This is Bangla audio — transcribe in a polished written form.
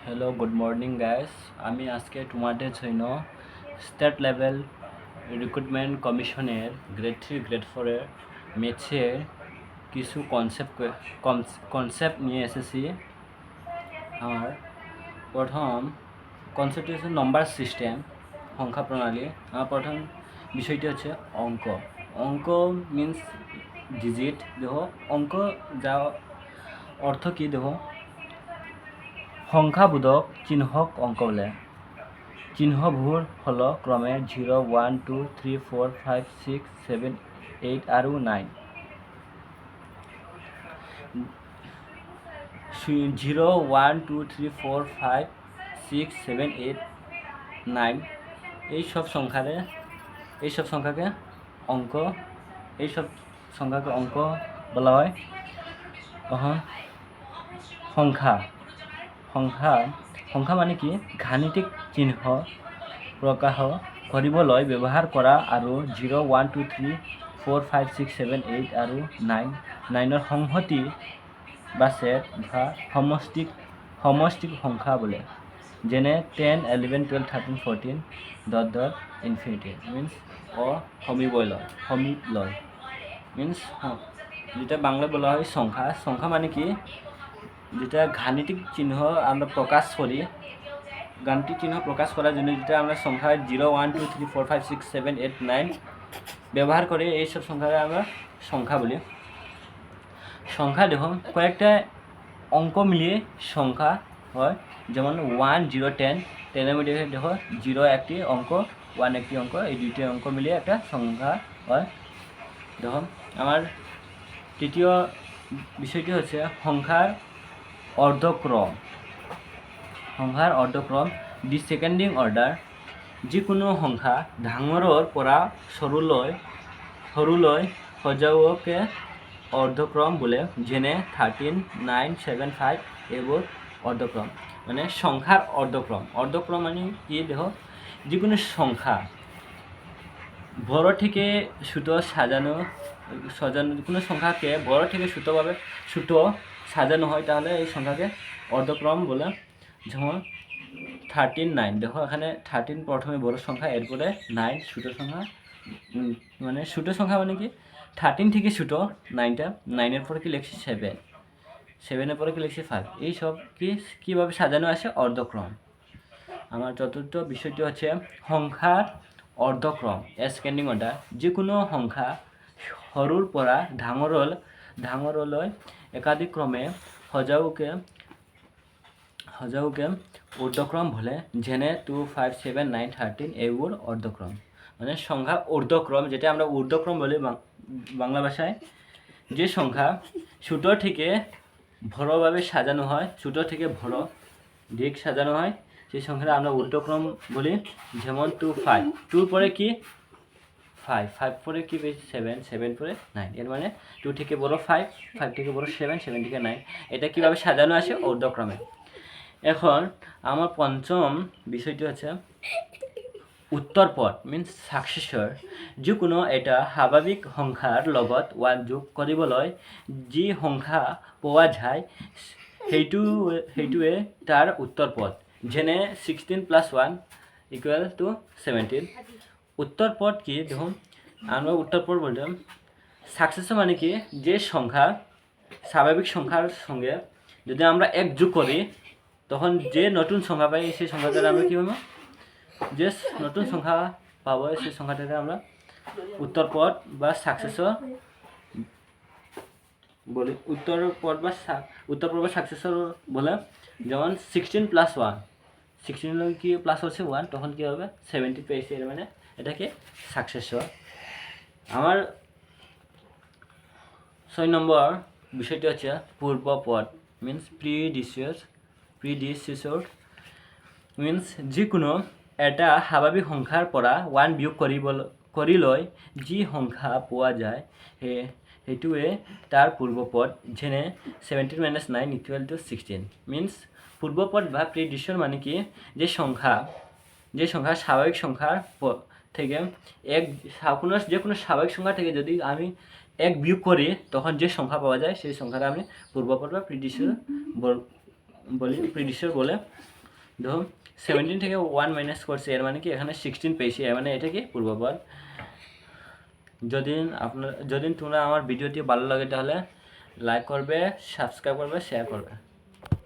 Hello good morning guys. আমি আজকে তোমাদের জন্য স্টেট লেভেল রিক্রুটমেন্ট কমিশনের গ্রেড 3 গ্রেড 4 ম্যাথসের কিছু কনসেপ্ট নিয়ে এসেছি। আমার প্রথম কনসেপ্ট হচ্ছে নম্বর সিস্টেম, সংখ্যা প্রণালী। আমার প্রথম বিষয়টি হচ্ছে অঙ্ক। অঙ্ক মিন্স ডিজিট। দেখো অঙ্ক যা অর্থ কি, দেখো সংখ্যাবোধক চিহ্নক অঙ্ক বলে। চিহ্নবোৰ হল ক্ৰমে 0, 1, 2, 3, 4, 5, 6, 7, 8 আৰু 9। 0, 1, 2, 3, 4, 5, 6, 7, 8, 9 এইসব সংখ্যাকে অঙ্ক বলা হয়। সংখ্যা মানে কি? গাণিতিক চিহ্ন প্ৰকাশ কৰিবলৈ ব্যৱহাৰ কৰা আৰু 0, 1, 2, 3, 4, 5, 6, 7, 8 আৰু 9ৰ সংহতি বা ছেট বা সমষ্টিক সংখ্যা বোলে। যেনে 10, 11, 12, 13, 14 ... ইনফিনিটি মিন্স সমীপ লয় মিন্স যেটা বাংলা বলা হয় সংখ্যা। সংখ্যা মানে কি? যেটা গাণিতিক চিহ্ন আমরা প্রকাশ করার জন্য যেটা আমরা সংখ্যা 0, 1, 2, 3, 4, 5, 6, 7, 8, 9 ব্যবহার করে এইসব সংখ্যাকে আমরা সংখ্যা বলি। সংখ্যা দেখো কয়েকটা অঙ্ক মিলিয়ে সংখ্যা হয়। যেমন 1, 0, 10। 10-এর মধ্যে দেখো 0 একটি অঙ্ক, 1 একটি অঙ্ক, এই দুইটি অঙ্ক মিলিয়ে একটা সংখ্যা হয়। দেখো আমার তৃতীয় বিষয়টি হচ্ছে সংখ্যার অর্ধক্রম। Descending order. যিকোনো সংখ্যা ডাঙৰৰ পৰা সৰুলৈ সজাওকে অৰ্ধক্ৰম বোলে। যেনে 13, 9, 7, 5 এইবোৰ অৰ্ধক্ৰম। মানে সংখ্যার অর্ধক্রম মানে কি? দেখো যিকোনো সংখ্যা বড় থেকে ছোট সাজানো কোনো সংখ্যাকে বড় থেকে ছোট সাজানো হয়, তাহলে এই সংখ্যাকে অর্ধক্রম বলে। যেমন 13, 9। দেখো এখানে 13 প্রথমে বড় সংখ্যা, এরপরে 9 ছোট সংখ্যা। মানে ছোট সংখ্যা মানে কি? 13 থেকে ছোট 9টা, 9-এর পরে কি লিখছি 7, 7-এর পরে কি লিখছি 5। এইসব কীভাবে সাজানো আছে? অর্ধক্রম। আমার চতুর্থ বিষয়টি হচ্ছে সংখ্যার অর্ধক্রম, এসকেন্ডিং অর্ডার। যিকোনো সংখ্যা সৰুৰ পৰা ডাঙৰলৈ একাধিক ক্ৰমে সজাওকে ঊৰ্ধ্বক্রম বলে। যেনে 2, 5, 7, 9, 13 এইবোৰ অর্ধক্রম। মানে সংখ্যা ঊর্ধ্বক্রম, যেটা আমরা ঊর্ধ্বক্রম বলি বাংলা ভাষায়। যে সংখ্যা ছোট থেকে বড়ভাবে সাজানো হয়, ছোট থেকে বড় দিক সাজানো হয়, সেই সংখ্যাটা আমরা ঊর্ধ্বক্রম বলি। যেমন 2, 5। 2 পরে কি? 5, 5 পরে কি? 7, 7 পরে 9। এর মানে 2 থেকে বড় 5, 5 থেকে বড় 7, 7 থেকে 9। এটা কীভাবে সাজানো আছে? ঊর্ধ্বক্রমে। এখন আমার পঞ্চম বিষয়টি হচ্ছে উত্তরপদ মিন্স সাকসেসৰ। যিকোনো এটা স্বাভাৱিক সংখ্যাৰ লগত 1 যোগ কৰিবলৈ যি সংখ্যা পোৱা যায় সেইটোৱে তাৰ উত্তৰপদ। যেনে 16 + 1 = 17। উত্তরপদ কি? দেখুন আমরা উত্তরপদ বললাম। সাকসেসর মানে কি? যে সংখ্যা স্বাভাবিক সংখ্যার সঙ্গে যদি আমরা 1 যোগ করি, তখন যে নতুন সংখ্যা পাই সেই সংখ্যাটাকে আমরা কী বলবো? যে নতুন সংখ্যা পাবো সেই সংখ্যাটাকে আমরা উত্তরপদ বা সাকসেসর বলি। উত্তরপদ বা সাকসেসর বলে। যেমন 16 + 1, 16 কি প্লাস হচ্ছে 1, তখন কী হবে? 70 পেয়েছে, এর মানে এটাকে সাকসেসর। আমার 6 নম্বর বিষয়টি হচ্ছে পূর্বপদ মিন্স প্রিডিসেসর। মিন্স যিকোনো এটা স্বাভাৱিক সংখ্যাৰ পৰা 1 বিয়োগ কৰিলৈ যি সংখ্যা পোৱা যায় সেইটোৱে তাৰ পূৰ্বপদ। যেনে 17 - 9 = 16। মিন্স পূর্বপদ বা প্রিডিসেসর মানে কি? যে সংখ্যা স্বাভাবিক সংখ্যার থেকে যে কোনো স্বাভাবিক সংখ্যা থেকে যদি আমি 1 বিয়োগ করি, তখন যে সংখ্যা পাওয়া যায় সেই সংখ্যাটা আমি পূর্বপদ বা প্রিডিসেসর বলে। দেখো 17 থেকে 1 মাইনাস করছে, এর মানে কি এখানে 16 পেয়েছি, এর মানে এটা কি পূর্বপদ। যদি তোমরা আমার ভিডিওটি ভালো লাগে তাহলে লাইক করবে, সাবস্ক্রাইব করবে, শেয়ার করবে।